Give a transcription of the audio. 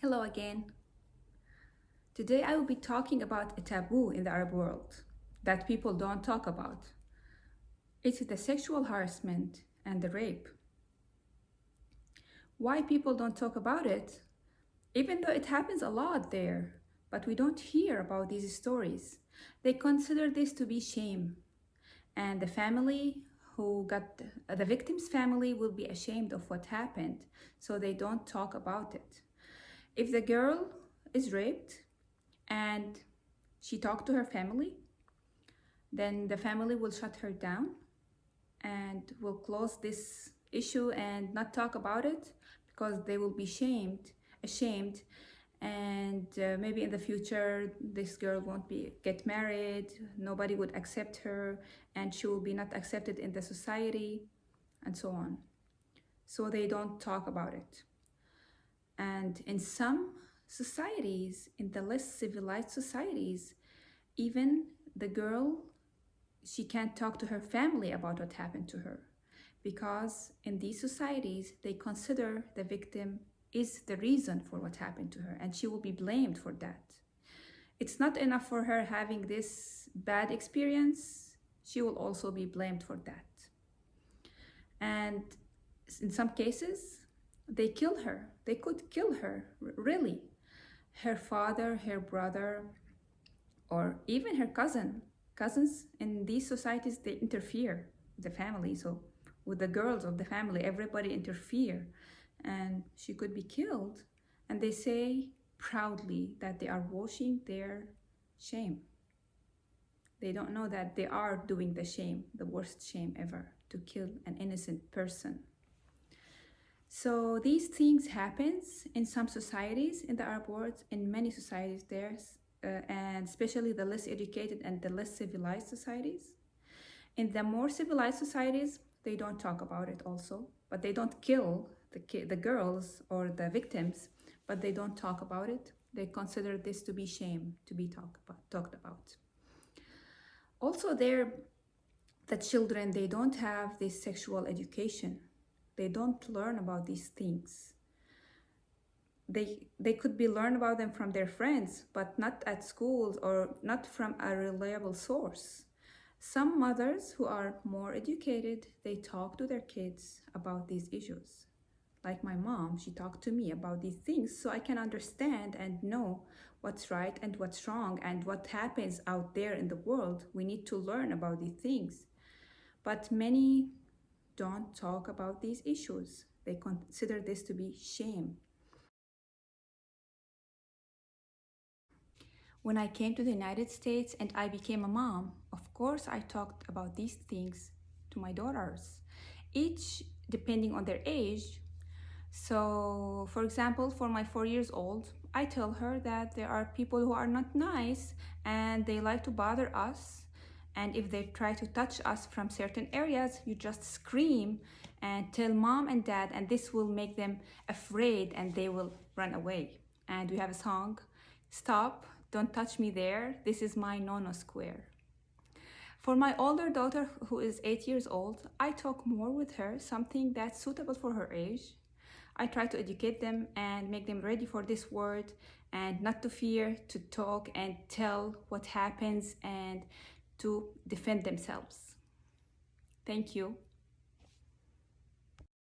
Hello again. Today I will be talking about a taboo in the Arab world that people don't talk about. It's the sexual harassment and the rape. Why people don't talk about it? Even though it happens a lot there, but we don't hear about these stories. They consider this to be shame, and the family who got the victim's family will be ashamed of what happened, so they don't talk about it. If the girl is raped, and she talked to her family, then the family will shut her down and will close this issue and not talk about it because they will be ashamed, and maybe in the future this girl won't be get married, nobody would accept her, and she will be not accepted in the society, and so on. So they don't talk about it. And in some societies, in the less civilized societies, even the girl, she can't talk to her family about what happened to her, because in these societies they consider the victim is the reason for what happened to her and she will be blamed for that. It's not enough for her having this bad experience, she will also be blamed for that. And in some cases they kill her, they could kill her, really. Her father, her brother, or even her cousins in these societies, they interfere with the family. So with the girls of the family, everybody interfere, and she could be killed. And they say proudly that they are washing their shame. They don't know that they are doing the shame, the worst shame ever, to kill an innocent person. So these things happens in some societies in the Arab world. In many societies and especially the less educated and the less civilized societies. In the more civilized societies, they don't talk about it also, but they don't kill the girls or the victims, but they don't talk about it. They consider this to be shame to be talked about. Also there, the children, they don't have this sexual education. They don't learn about these things. They could be learn about them from their friends, but not at schools or not from a reliable source. Some mothers who are more educated, they talk to their kids about these issues. Like my mom, she talked to me about these things so I can understand and know what's right and what's wrong and what happens out there in the world. We need to learn about these things. But many don't talk about these issues. They consider this to be shame. When I came to the United States and I became a mom, of course I talked about these things to my daughters, each depending on their age. So, for example, for my 4 years old, I tell her that there are people who are not nice and they like to bother us. And if they try to touch us from certain areas, you just scream and tell mom and dad, and this will make them afraid and they will run away. And we have a song, Stop, Don't Touch Me There, This Is My No-No Square. For my older daughter, who is 8 years old, I talk more with her, something that's suitable for her age. I try to educate them and make them ready for this word and not to fear to talk and tell what happens and to defend themselves. Thank you.